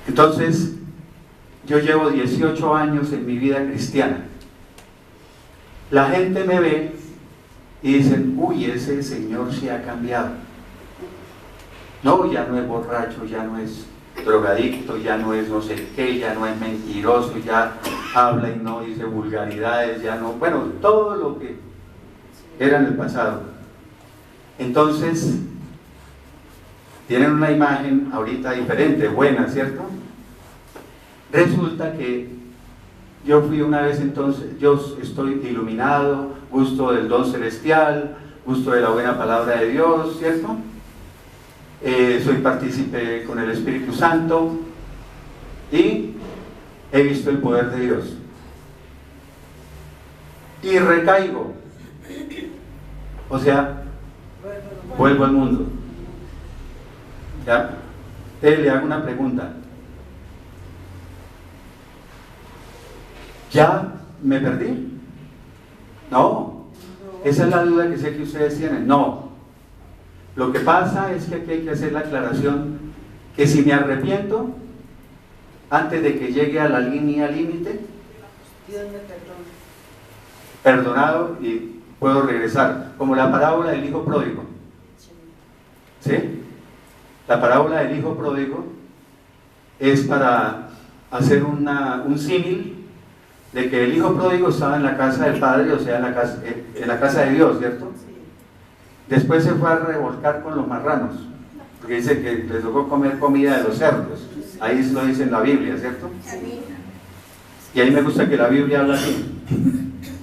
Entonces, yo llevo 18 años en mi vida cristiana. La gente me ve y dicen, uy, ese señor se ha cambiado. No, ya no es borracho, ya no es drogadicto, ya no es no sé qué, ya no es mentiroso, ya habla y no dice vulgaridades, ya no, bueno, todo lo que era en el pasado. Entonces, tienen una imagen ahorita diferente, buena, ¿cierto? Resulta que yo fui una vez entonces, yo estoy iluminado, gusto del don celestial, gusto de la buena palabra de Dios, ¿cierto? Soy partícipe con el Espíritu Santo y he visto el poder de Dios. Y recaigo, o sea, vuelvo al mundo. ¿Ya? Le hago una pregunta. ¿Ya me perdí? No. Esa es la duda que sé que ustedes tienen. No. Lo que pasa es que aquí hay que hacer la aclaración que si me arrepiento antes de que llegue a la línea límite, Dios me perdona. Perdonado y puedo regresar, como la parábola del hijo pródigo. ¿Sí? La parábola del hijo pródigo es para hacer un símil de que el hijo pródigo estaba en la casa del padre, o sea, en la casa de Dios, ¿cierto? Después se fue a revolcar con los marranos, porque dice que les tocó comer comida de los cerdos. Ahí lo dice en la Biblia, ¿cierto? Y ahí me gusta que la Biblia habla así.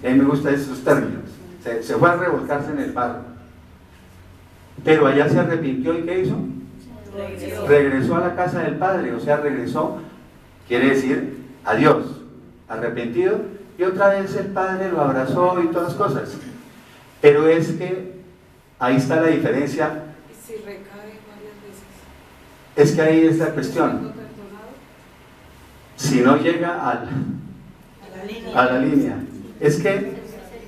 Y ahí me gustan esos términos. Se fue a revolcarse en el barro. Pero allá se arrepintió y ¿qué hizo? Regresó a la casa del Padre, o sea, regresó, quiere decir a Dios, arrepentido, y otra vez el Padre lo abrazó y todas las cosas. Pero es que ahí está la diferencia. Y si recae varias veces. Es que ahí es la cuestión. Si no llega a la línea. Es que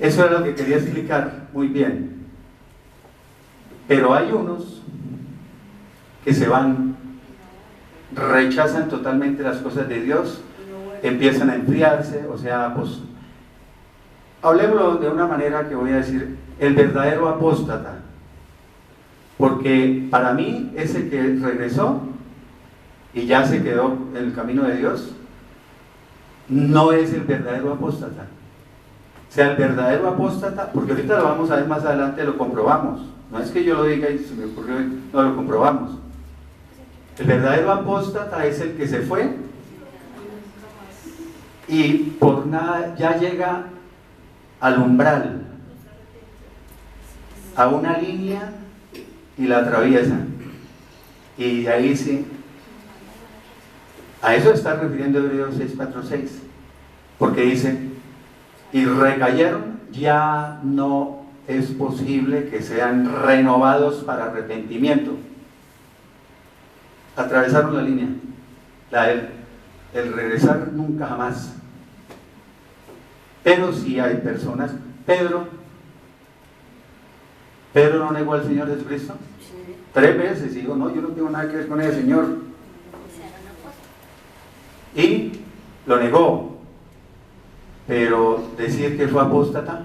eso es lo que quería explicar muy bien. Pero hay unos que se van, rechazan totalmente las cosas de Dios, empiezan a enfriarse, o sea, pues, hablemoslo de una manera que voy a decir, el verdadero apóstata, porque para mí ese que regresó y ya se quedó en el camino de Dios, no es el verdadero apóstata. O sea, el verdadero apóstata, porque ahorita lo vamos a ver más adelante, lo comprobamos, no es que yo lo diga y se me ocurrió, no, lo comprobamos. El verdadero apóstata es el que se fue y por nada ya llega al umbral, a una línea y la atraviesa. Y ahí sí, a eso está refiriendo Hebreos 6:4-6, porque dice, y recayeron, ya no es posible que sean renovados para arrepentimiento. Atravesaron la línea, el regresar nunca jamás. Pero sí hay personas, Pedro no negó al Señor Jesucristo 3 veces y dijo, no, yo no tengo nada que ver con el Señor, y lo negó. Pero decir que fue apóstata,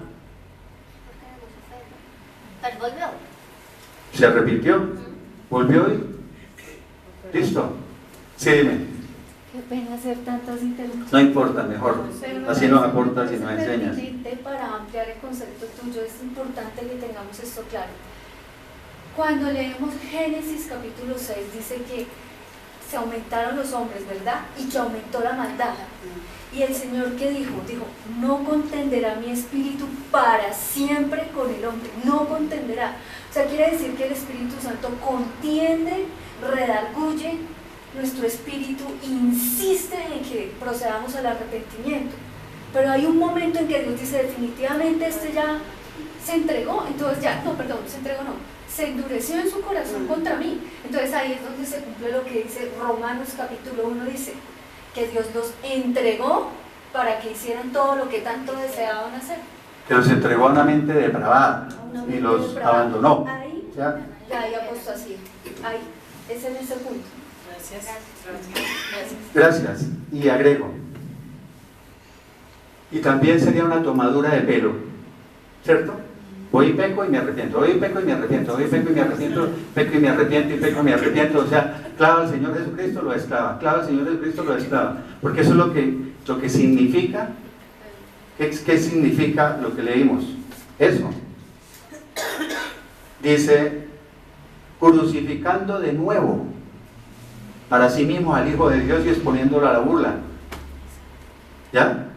se arrepintió, volvió y listo. Sí, dime. Qué pena hacer tantas interrupciones. No importa, mejor. Así nos aportas y nos enseñas. Para ampliar el concepto tuyo, es importante que tengamos esto claro. Cuando leemos Génesis capítulo 6, dice que se aumentaron los hombres, ¿verdad? Y que aumentó la maldad. Y el Señor, ¿qué dijo? Dijo, no contenderá mi espíritu para siempre con el hombre, no contenderá. O sea, quiere decir que el Espíritu Santo contiende, redarguye nuestro espíritu, insiste en que procedamos al arrepentimiento. Pero hay un momento en que Dios dice, definitivamente este ya se entregó, entonces ya, no, perdón, se entregó no, se endureció en su corazón contra mí. Entonces ahí es donde se cumple lo que dice Romanos capítulo 1, dice que Dios los entregó para que hicieran todo lo que tanto deseaban hacer. Que los entregó a una mente depravada y los abandonó. Ahí, ¿Ya? ya hay apostasía, ahí, es en ese punto. Gracias. Gracias. Y agrego. Y también sería una tomadura de pelo, ¿cierto? Voy y peco y me arrepiento, voy y peco y me arrepiento, voy y peco y me arrepiento, peco y me arrepiento y peco y me arrepiento. O sea, clava al Señor Jesucristo, lo esclava, clava al Señor Jesucristo, lo esclava. Porque eso es lo que significa. ¿Qué significa lo que leímos? Eso. Dice, crucificando de nuevo para sí mismo al Hijo de Dios y exponiéndolo a la burla. ¿Ya?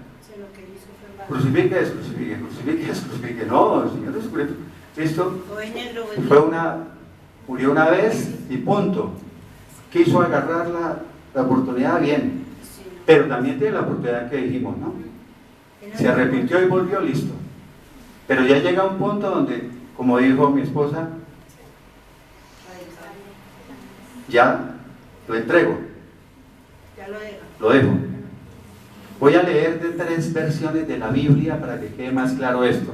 Crucifique, crucifique, crucifique, crucifique. No, el Señor Jesucristo murió una vez y punto. Quiso agarrar la oportunidad bien, pero también tiene la oportunidad que dijimos, ¿no? Se arrepintió y volvió, listo. Pero ya llega un punto donde, como dijo mi esposa, ya lo entrego, lo dejo. Voy a leer de 3 versiones de la Biblia para que quede más claro esto.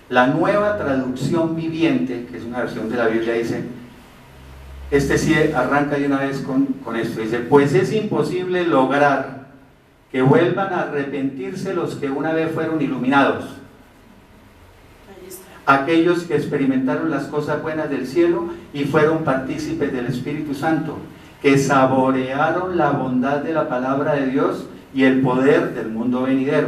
La Nueva Traducción Viviente, que es una versión de la Biblia, dice, sí arranca de una vez con esto, dice, pues es imposible lograr que vuelvan a arrepentirse los que una vez fueron iluminados, aquellos que experimentaron las cosas buenas del cielo y fueron partícipes del Espíritu Santo, que saborearon la bondad de la palabra de Dios y el poder del mundo venidero,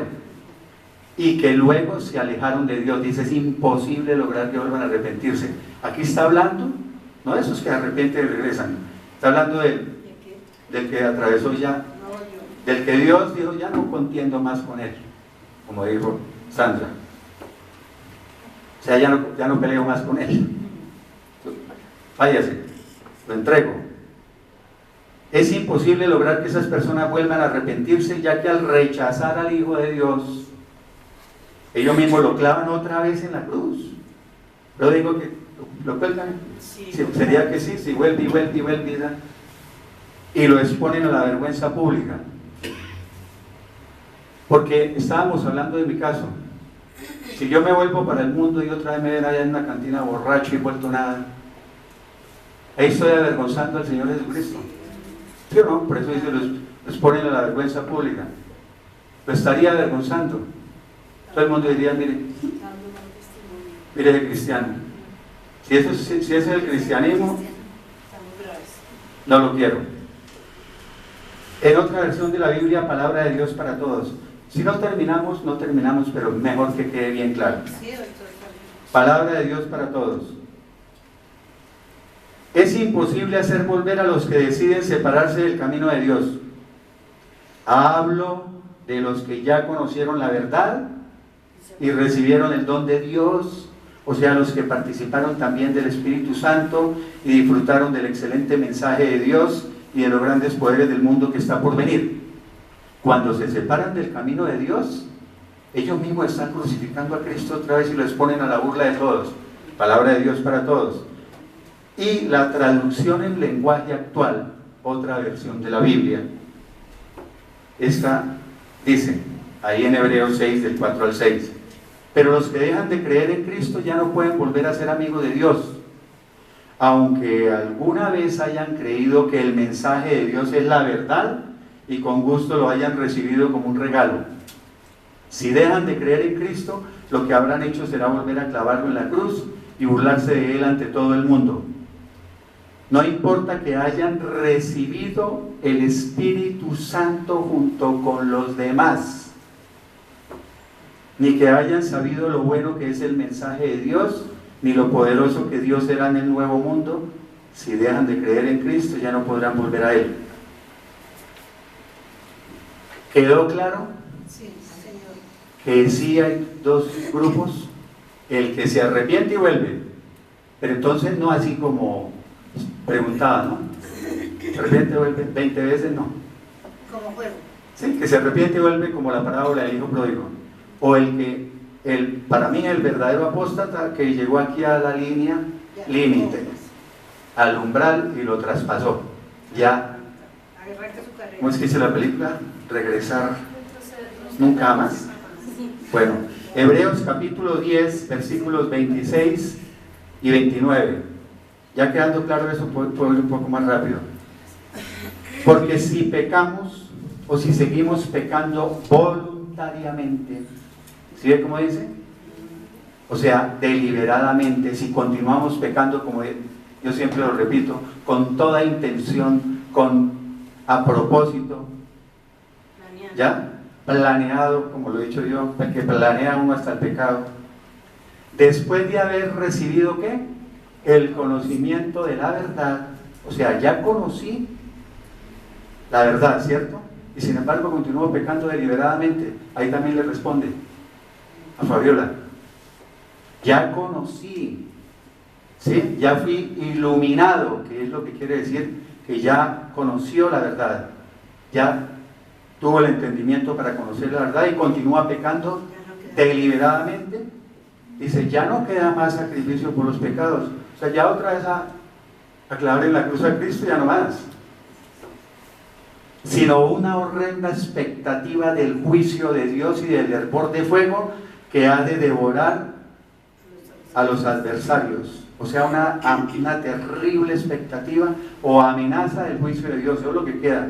y que luego se alejaron de Dios. Dice, es imposible lograr que vuelvan a arrepentirse. Aquí está hablando, no de esos que arrepienten y regresan, está hablando del que atravesó ya, del que Dios dijo, ya no contiendo más con él, como dijo Sandra. O sea, ya no peleo más con él. Váyase, lo entrego. Es imposible lograr que esas personas vuelvan a arrepentirse, ya que al rechazar al Hijo de Dios, ellos mismos lo clavan otra vez en la cruz. Pero digo que lo cuelgan. Sí, sería que sí, si vuelve y vuelve y vuelve y lo exponen a la vergüenza pública. Porque estábamos hablando de mi caso. Si yo me vuelvo para el mundo y otra vez me ven allá en una cantina borracho y vuelto nada, ahí estoy avergonzando al Señor Jesucristo. ¿Sí o no? Por eso dice, los ponen a la vergüenza pública. Lo estaría avergonzando. Todo el mundo diría, mire ese cristiano. Si ese es el cristianismo, no lo quiero. En otra versión de la Biblia, palabra de Dios para todos. Si no terminamos, pero mejor que quede bien claro. Palabra de Dios para todos. Es imposible hacer volver a los que deciden separarse del camino de Dios. Hablo de los que ya conocieron la verdad y recibieron el don de Dios, o sea, los que participaron también del Espíritu Santo y disfrutaron del excelente mensaje de Dios y de los grandes poderes del mundo que está por venir. Cuando se separan del camino de Dios, ellos mismos están crucificando a Cristo otra vez y lo exponen a la burla de todos. Palabra de Dios para todos. Y la traducción en lenguaje actual, otra versión de la Biblia, esta dice, ahí en Hebreos 6, del 4 al 6, pero los que dejan de creer en Cristo ya no pueden volver a ser amigos de Dios, aunque alguna vez hayan creído que el mensaje de Dios es la verdad y con gusto lo hayan recibido como un regalo. Si dejan de creer en Cristo, lo que habrán hecho será volver a clavarlo en la cruz y burlarse de él ante todo el mundo. No importa que hayan recibido el Espíritu Santo junto con los demás, ni que hayan sabido lo bueno que es el mensaje de Dios, ni lo poderoso que Dios será en el nuevo mundo. Si dejan de creer en Cristo, ya no podrán volver a Él. ¿Quedó claro? Sí, Señor. Que sí hay 2 grupos, el que se arrepiente y vuelve, pero entonces no así como preguntaba, ¿no? Se arrepiente y vuelve 20 veces, no. Como juego. Sí, que se arrepiente y vuelve como la parábola del hijo pródigo. O para mí el verdadero apóstata que llegó aquí a la línea límite, al umbral y lo traspasó. Ya, ¿cómo es que dice la película? Regresar nunca más. Bueno, Hebreos capítulo 10, versículos 26 y 29. Ya quedando claro eso, puedo ir un poco más rápido. Porque si pecamos o si seguimos pecando voluntariamente, ¿sí ve cómo dice? O sea, deliberadamente, si continuamos pecando, como yo siempre lo repito, con toda intención, a propósito, ¿ya? Planeado, como lo he dicho yo, que planea uno hasta el pecado. Después de haber recibido, ¿qué? El conocimiento de la verdad. O sea, ya conocí la verdad, ¿cierto? Y sin embargo continúo pecando deliberadamente. Ahí también le responde a Fabiola. Ya conocí, ¿sí? Ya fui iluminado, que es lo que quiere decir que ya conoció la verdad. Ya tuvo el entendimiento para conocer la verdad y continúa pecando deliberadamente. Dice, ya no queda más sacrificio por los pecados. O sea, ya otra vez a clavar en la cruz a Cristo, ya no más. Sino una horrenda expectativa del juicio de Dios y del hervor de fuego que ha de devorar a los adversarios. O sea, una terrible expectativa o amenaza del juicio de Dios. Eso es lo que queda.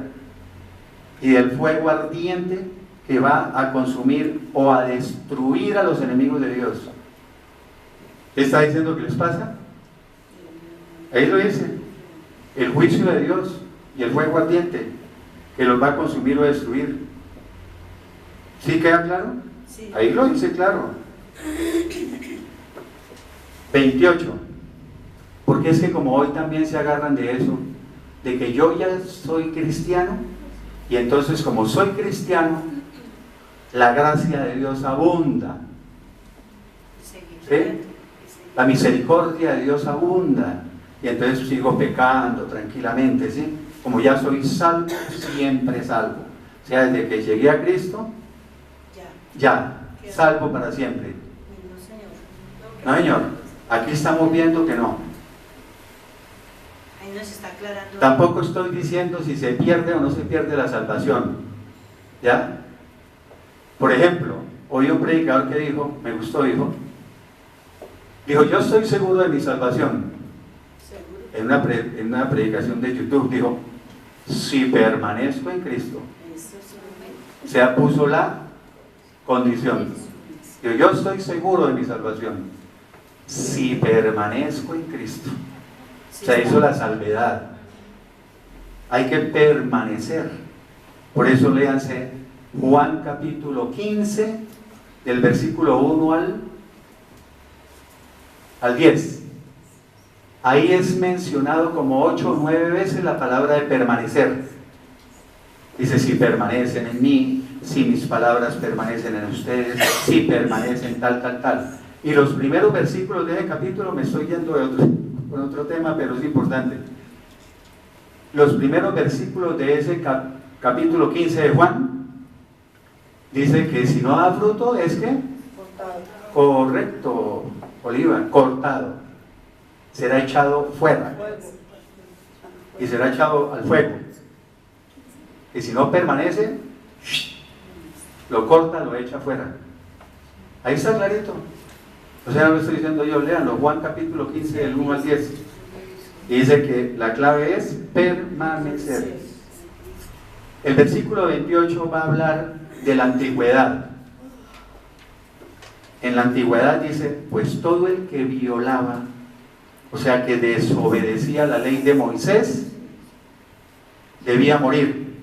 Y del fuego ardiente que va a consumir o a destruir a los enemigos de Dios. ¿Qué está diciendo que les pasa? Ahí lo dice. El juicio de Dios y el fuego ardiente que los va a consumir o a destruir. ¿Sí queda claro? Sí. Ahí lo dice claro. 28. Porque es que como hoy también se agarran de eso, de que yo ya soy cristiano, y entonces como soy cristiano, la gracia de Dios abunda. ¿Sí? La misericordia de Dios abunda. Y entonces sigo pecando tranquilamente, ¿sí? Como ya soy salvo, siempre salvo. O sea, desde que llegué a Cristo, ya, salvo para siempre. No, señor. Aquí estamos viendo que no. Ahí nos está aclarando. Tampoco estoy diciendo si se pierde o no se pierde la salvación. ¿Ya? Por ejemplo, oí un predicador que dijo, me gustó, dijo, yo estoy seguro de mi salvación. En una predicación de YouTube dijo, si permanezco en Cristo. O sea, puso la condición. Yo estoy seguro de mi salvación. Si permanezco en Cristo. O sea, hizo la salvedad. Hay que permanecer. Por eso léanse Juan capítulo 15, del versículo 1 al 10. Ahí es mencionado como 8 o 9 veces la palabra de permanecer. Dice, si permanecen en mí, si mis palabras permanecen en ustedes, si permanecen tal. Y los primeros versículos de ese capítulo, me estoy yendo con otro tema, pero es importante. Los primeros versículos de ese capítulo 15 de Juan, dice que si no da fruto es que correcto, Oliva, cortado. Será echado fuera y será echado al fuego. Y si no permanece, lo corta, lo echa fuera. Ahí está clarito. O sea, lo estoy diciendo yo, léanlo, Juan capítulo 15, del 1 al 10. Y dice que la clave es permanecer. El versículo 28 va a hablar de la antigüedad. En la antigüedad dice, pues todo el que violaba, o sea, que desobedecía la ley de Moisés, debía morir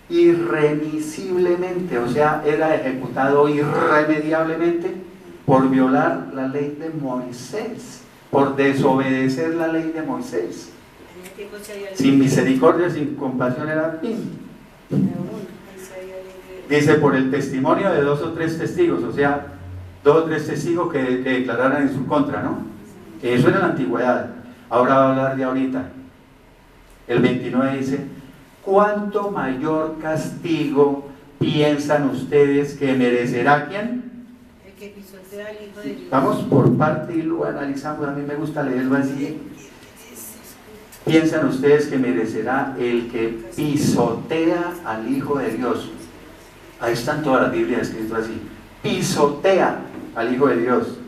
irremisiblemente, o sea, era ejecutado irremediablemente por violar la ley de Moisés, por desobedecer la ley de Moisés. Sin misericordia, sin compasión era fin. Dice, por el testimonio de 2 o 3 testigos, o sea, 2 o 3 testigos que declararan en su contra, ¿no? Eso era la antigüedad. Ahora va a hablar de ahorita. El 29 dice, ¿cuánto mayor castigo piensan ustedes que merecerá quién? El que pisotea al Hijo de Dios. Vamos por parte y lo analizamos. A mí me gusta leerlo así. ¿Piensan ustedes que merecerá el que pisotea al Hijo de Dios? Ahí están todas las Biblias escritas así. Pisotea al Hijo de Dios.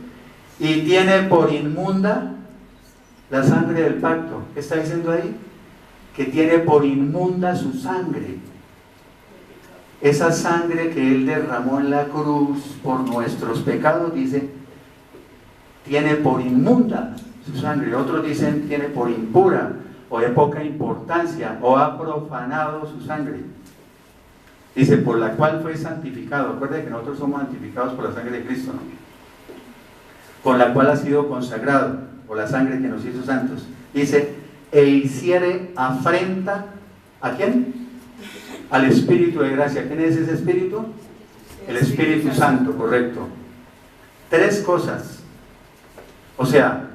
Y tiene por inmunda la sangre del pacto. ¿Qué está diciendo ahí? que tiene por inmunda su sangre. Esa sangre que Él derramó en la cruz por nuestros pecados, dice, tiene por inmunda su sangre. Otros dicen tiene por impura o de poca importancia, o ha profanado su sangre. Dice, por la cual fue santificado. Acuérdense que nosotros somos santificados por la sangre de Cristo, ¿no? Con la cual ha sido consagrado, por la sangre que nos hizo santos. Dice, e hiciere afrenta, ¿a quién? Al Espíritu de gracia. ¿Quién es ese Espíritu? El Espíritu Santo, correcto. 3 cosas. O sea,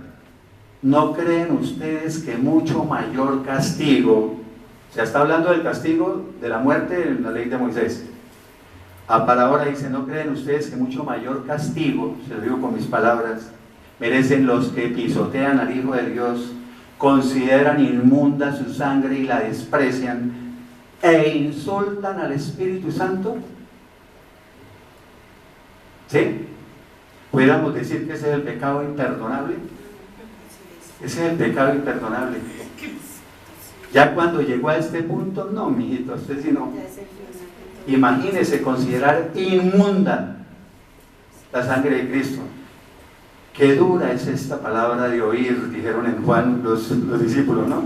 ¿no creen ustedes que mucho mayor castigo, se está hablando del castigo de la muerte en la ley de Moisés, para ahora dice, ¿no creen ustedes que mucho mayor castigo, se lo digo con mis palabras, merecen los que pisotean al Hijo de Dios, consideran inmunda su sangre y la desprecian, e insultan al Espíritu Santo? ¿Sí? ¿Pudiéramos decir que ese es el pecado imperdonable? Ese es el pecado imperdonable. Ya cuando llegó a este punto, no, mijito, usted si no. Imagínese considerar inmunda la sangre de Cristo. Qué dura es esta palabra de oír, dijeron en Juan los discípulos, ¿no?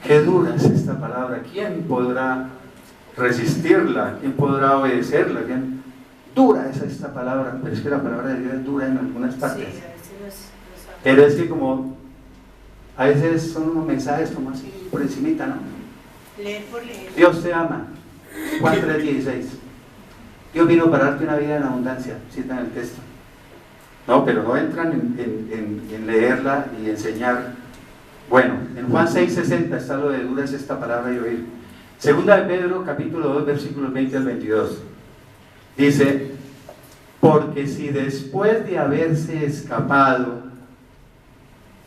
Qué dura es esta palabra. ¿Quién podrá resistirla? ¿Quién podrá obedecerla? ¿Quién? Dura es esta palabra, pero es que la palabra de Dios es dura en algunas partes. Pero es que como a veces son unos mensajes como así por encimita, ¿no? Leer por leer. Dios te ama. Juan 3:16. Dios vino para darte una vida en abundancia, citan el texto. No, pero no entran en leerla y enseñar. Bueno, en Juan 6:60 está lo de dura es esta palabra de oír. Segunda de Pedro, capítulo 2, versículos 20 al 22. Dice, porque si después de haberse escapado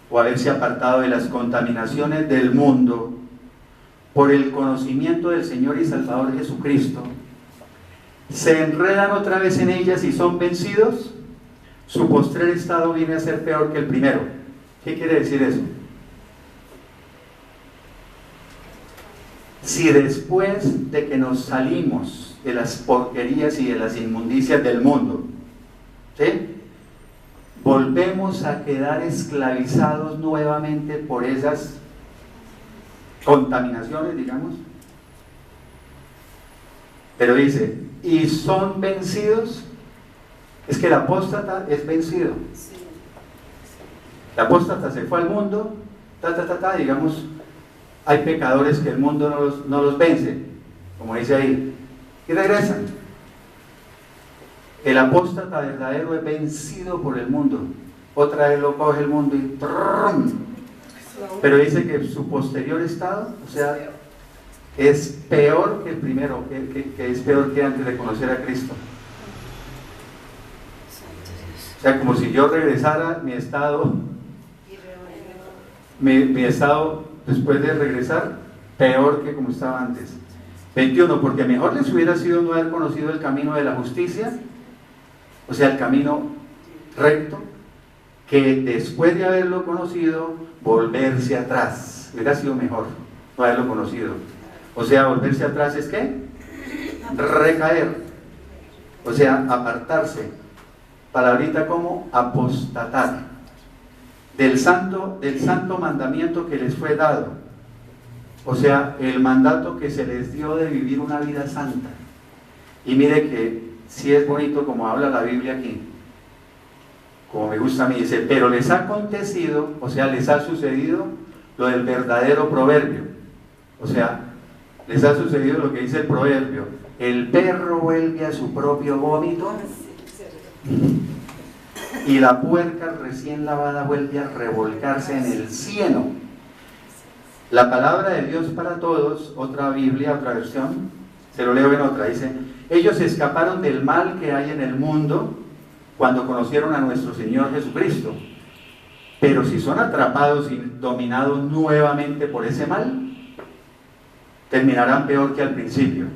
o haberse apartado de las contaminaciones del mundo por el conocimiento del Señor y Salvador Jesucristo, se enredan otra vez en ellas y son vencidos, su postrer estado viene a ser peor que el primero. ¿Qué quiere decir eso? Si después de que nos salimos de las porquerías y de las inmundicias del mundo, ¿sí?, volvemos a quedar esclavizados nuevamente por esas contaminaciones, digamos. Pero dice, y son vencidos. Es que el apóstata es vencido. El apóstata se fue al mundo, digamos, hay pecadores que el mundo no los vence, como dice ahí, y regresan. El apóstata verdadero es vencido por el mundo. Otra vez lo coge el mundo y ¡trum! Pero dice que su posterior estado, o sea, es peor que el primero, que es peor que antes de conocer a Cristo. O sea, como si yo regresara mi estado después de regresar, peor que como estaba antes. 21, porque mejor les hubiera sido no haber conocido el camino de la justicia, o sea, el camino recto, que después de haberlo conocido, volverse atrás. Hubiera sido mejor no haberlo conocido. O sea, volverse atrás es ¿qué? Recaer. O sea, apartarse. Palabrita como apostatar. Del santo mandamiento que les fue dado. O sea, el mandato que se les dio de vivir una vida santa. Y mire que sí es bonito como habla la Biblia aquí, como me gusta a mí, dice, pero les ha acontecido, o sea, les ha sucedido lo del verdadero proverbio. O sea, les ha sucedido lo que dice el proverbio, el perro vuelve a su propio vómito y la puerca recién lavada vuelve a revolcarse en el cieno. La palabra de Dios para todos, otra Biblia, otra versión, se lo leo en otra, dice, ellos escaparon del mal que hay en el mundo cuando conocieron a nuestro Señor Jesucristo. Pero si son atrapados y dominados nuevamente por ese mal, terminarán peor que al principio.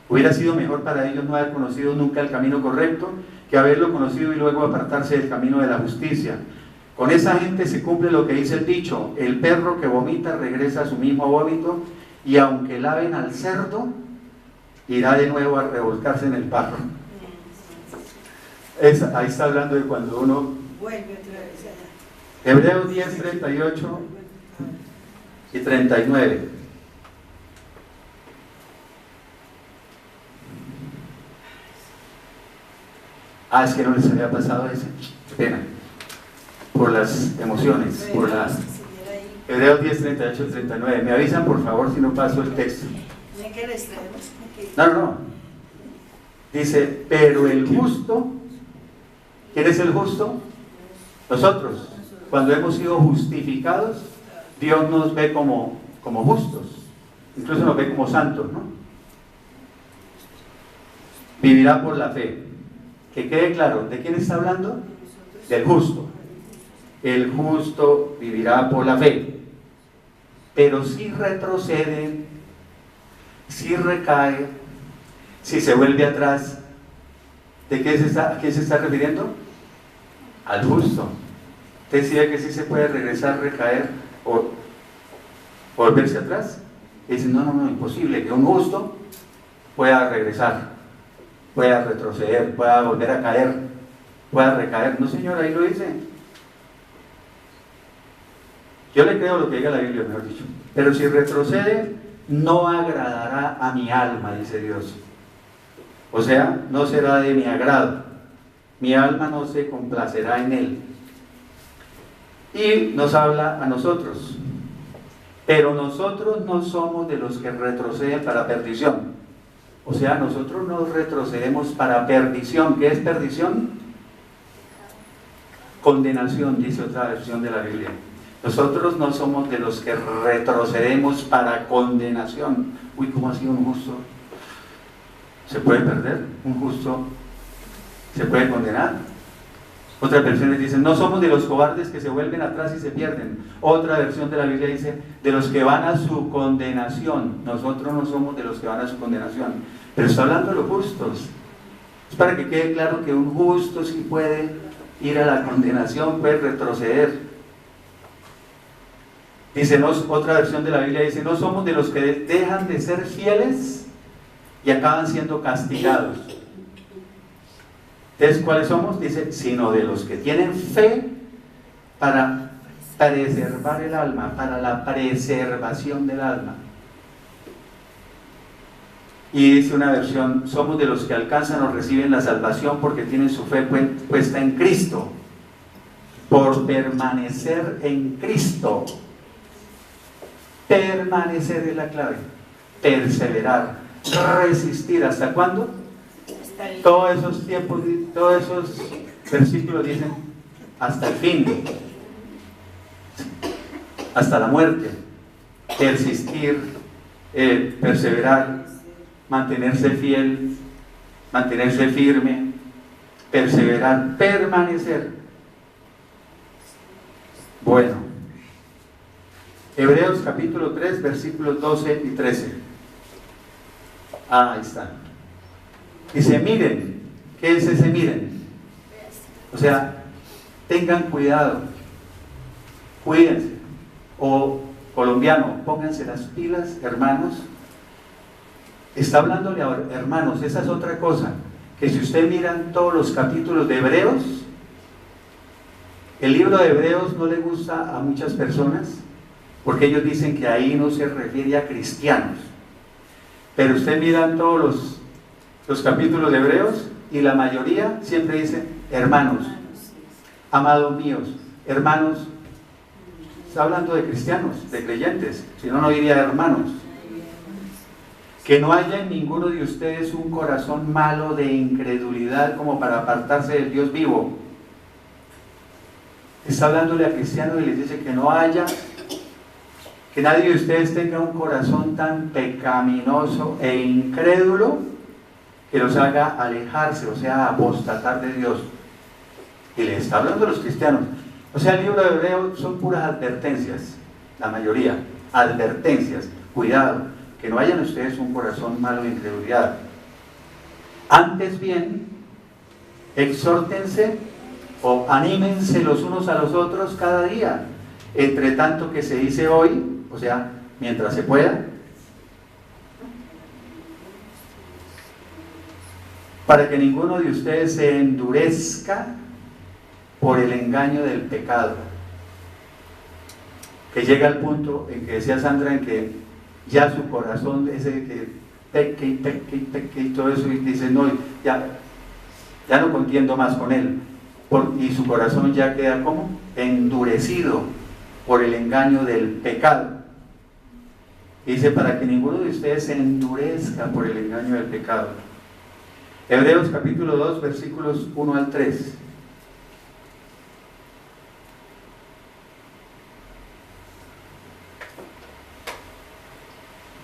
Hubiera sido mejor para ellos no haber conocido nunca el camino correcto que haberlo conocido y luego apartarse del camino de la justicia. Con esa gente se cumple lo que dice el dicho: el perro que vomita regresa a su mismo vómito, y aunque laven al cerdo, irá de nuevo a revolcarse en el barro. Ahí está hablando de cuando uno... Hebreos 10, 38 y 39. Es que no les había pasado ese. Qué pena. Por las emociones, por las... Hebreos 10, 38 y 39. Me avisan, por favor, si no paso el texto. No. Dice, pero el justo... ¿Quién es el justo? Nosotros. Cuando hemos sido justificados, Dios nos ve como justos. Incluso nos ve como santos, ¿no? Vivirá por la fe. Que quede claro, ¿de quién está hablando? Del justo. El justo vivirá por la fe. Pero si retrocede, si recae, si se vuelve atrás, ¿de qué a qué se está refiriendo? Al justo. ¿Usted decía que sí se puede regresar, recaer o volverse atrás? Y dice, no, imposible que un justo pueda regresar, pueda retroceder, pueda volver a caer, pueda recaer. No, señor, ahí lo dice. Yo le creo lo que diga la Biblia, mejor dicho. Pero si retrocede, no agradará a mi alma, dice Dios. O sea, no será de mi agrado. Mi alma no se complacerá en él. Y nos habla a nosotros. Pero nosotros no somos de los que retroceden para perdición. O sea, nosotros no retrocedemos para perdición. ¿Qué es perdición? Condenación, dice otra versión de la Biblia. Nosotros no somos de los que retrocedemos para condenación. Uy, ¿cómo ha sido un justo? ¿Se puede perder? ¿Un justo se puede condenar? Otras versiones dicen, no somos de los cobardes que se vuelven atrás y se pierden. Otra versión de la Biblia dice, de los que van a su condenación. Nosotros no somos de los que van a su condenación. Pero está hablando de los justos. Es para que quede claro que un justo sí puede ir a la condenación, puede retroceder. Dice, otra versión de la Biblia dice, no somos de los que dejan de ser fieles y acaban siendo castigados. Entonces, ¿cuáles somos? Dice, sino de los que tienen fe para preservar el alma, para la preservación del alma. Y dice una versión, somos de los que alcanzan o reciben la salvación porque tienen su fe puesta en Cristo, por permanecer en Cristo. Permanecer es la clave, perseverar, resistir. ¿Hasta cuándo? Todos esos tiempos, todos esos versículos dicen hasta el fin, hasta la muerte. Persistir, perseverar, mantenerse fiel, mantenerse firme, perseverar, permanecer. Bueno, Hebreos capítulo 3, versículos 12 y 13. Ahí está. Dice, miren. ¿Qué es ese miren? O sea, tengan cuidado, cuídense. O colombiano, pónganse las pilas, hermanos. Está hablándole a hermanos. Esa es otra cosa, que si usted miran todos los capítulos de Hebreos, el libro de Hebreos no le gusta a muchas personas, porque ellos dicen que ahí no se refiere a cristianos. Pero usted mira todos los capítulos de Hebreos y la mayoría siempre dice hermanos, amados míos, hermanos. Está hablando de cristianos, de creyentes, si no, no diría hermanos. Que no haya en ninguno de ustedes un corazón malo de incredulidad como para apartarse del Dios vivo. Está hablándole a cristianos y les dice que no haya, que nadie de ustedes tenga un corazón tan pecaminoso e incrédulo que los haga alejarse, o sea, apostatar de Dios. Y le está hablando a los cristianos. O sea, el libro de Hebreos son puras advertencias, la mayoría, advertencias. Cuidado, que no haya en ustedes un corazón malo de incredulidad. Antes bien, exhórtense O anímense los unos a los otros cada día, entre tanto que se dice hoy, o sea, mientras se pueda, para que ninguno de ustedes se endurezca por el engaño del pecado. Que llega al punto en que decía Sandra, en que ya su corazón, ese que peque y peque y peque y todo eso, y dice, no, ya no contiendo más con él. Y su corazón ya queda como endurecido por el engaño del pecado. Y dice, para que ninguno de ustedes se endurezca por el engaño del pecado. Hebreos capítulo 2, versículos 1 al 3.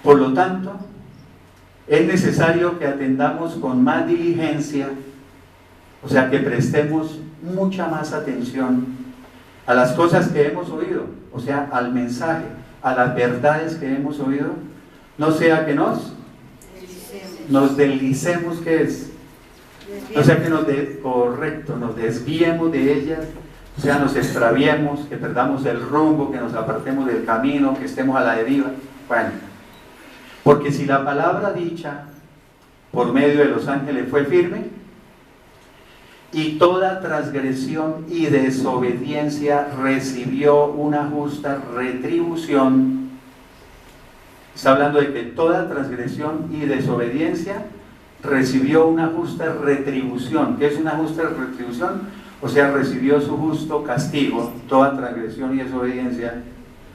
Por lo tanto, es necesario que atendamos con más diligencia, o sea, que prestemos mucha más atención a las cosas que hemos oído, o sea, al mensaje, a las verdades que hemos oído, no sea que nos deslicemos, ¿qué es? No sea que nos desviemos de ellas, o sea, nos extraviemos, que perdamos el rumbo, que nos apartemos del camino, que estemos a la deriva. Bueno, porque si la palabra dicha por medio de los ángeles fue firme, y toda transgresión y desobediencia recibió una justa retribución, está hablando de que toda transgresión y desobediencia recibió una justa retribución. ¿Qué es una justa retribución? O sea, recibió su justo castigo, toda transgresión y desobediencia.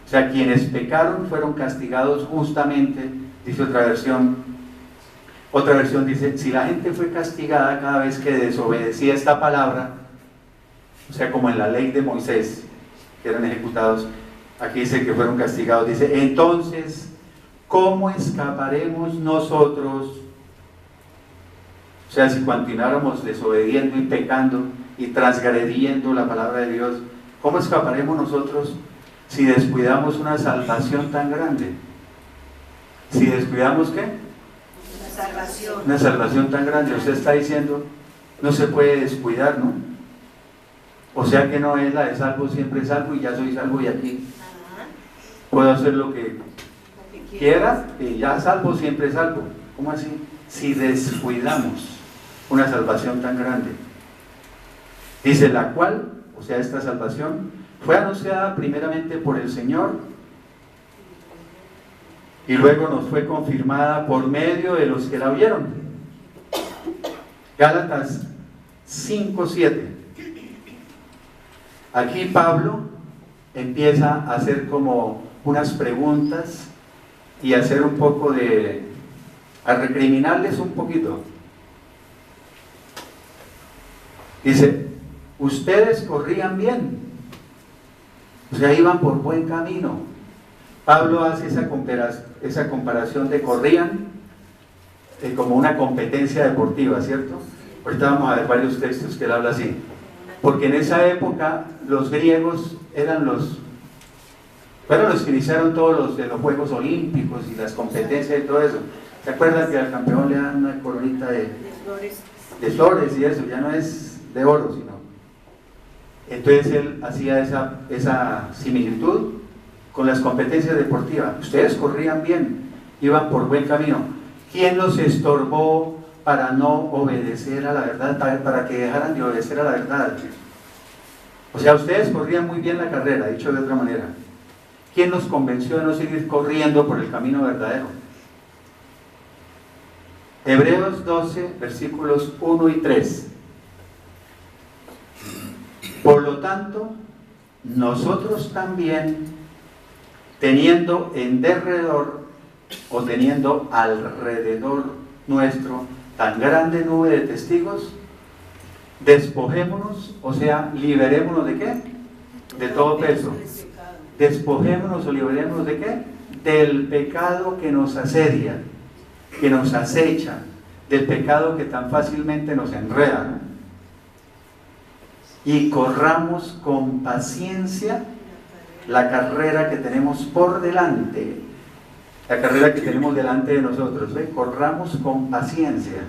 O sea, quienes pecaron fueron castigados justamente, dice otra versión. Otra versión dice, si la gente fue castigada cada vez que desobedecía esta palabra, o sea, como en la ley de Moisés, que eran ejecutados, aquí dice que fueron castigados, dice, entonces, ¿cómo escaparemos nosotros? O sea, si continuáramos desobediendo y pecando y transgrediendo la palabra de Dios, ¿cómo escaparemos nosotros si descuidamos una salvación tan grande? Si descuidamos, ¿qué? Salvación. Una salvación tan grande. Usted está diciendo, no se puede descuidar, ¿no? O sea que no es la de salvo, siempre salvo y ya soy salvo y aquí puedo hacer lo que quiera y ya salvo, siempre salvo. ¿Cómo así? Si descuidamos una salvación tan grande. Dice, la cual, o sea, esta salvación, fue anunciada primeramente por el Señor y luego nos fue confirmada por medio de los que la oyeron. Gálatas 5:7. Aquí Pablo empieza a hacer como unas preguntas y a hacer un poco a recriminarles un poquito. Dice, ustedes corrían bien, o sea, iban por buen camino. Pablo hace esa comparación de corrían como una competencia deportiva, ¿cierto? Ahorita vamos a ver varios textos que él habla así. Porque en esa época los griegos eran los que iniciaron todos los de los Juegos Olímpicos y las competencias y todo eso. ¿Se acuerdan que al campeón le dan una coronita de flores y eso? Ya no es de oro, sino. Entonces él hacía esa similitud con las competencias deportivas. Ustedes corrían bien, iban por buen camino. ¿Quién los estorbó para no obedecer a la verdad, para que dejaran de obedecer a la verdad? O sea, ustedes corrían muy bien la carrera, dicho de otra manera. ¿Quién los convenció de no seguir corriendo por el camino verdadero? Hebreos 12, versículos 1 y 3. Por lo tanto, nosotros también, teniendo en derredor o teniendo alrededor nuestro tan grande nube de testigos, despojémonos, o sea, liberémonos ¿de qué? De todo peso. Despojémonos o liberémonos ¿de qué? Del pecado que nos asedia, que nos acecha, del pecado que tan fácilmente nos enreda, ¿no? Y corramos con paciencia la carrera que tenemos por delante, la carrera que tenemos delante de nosotros, ¿ve? Corramos con paciencia.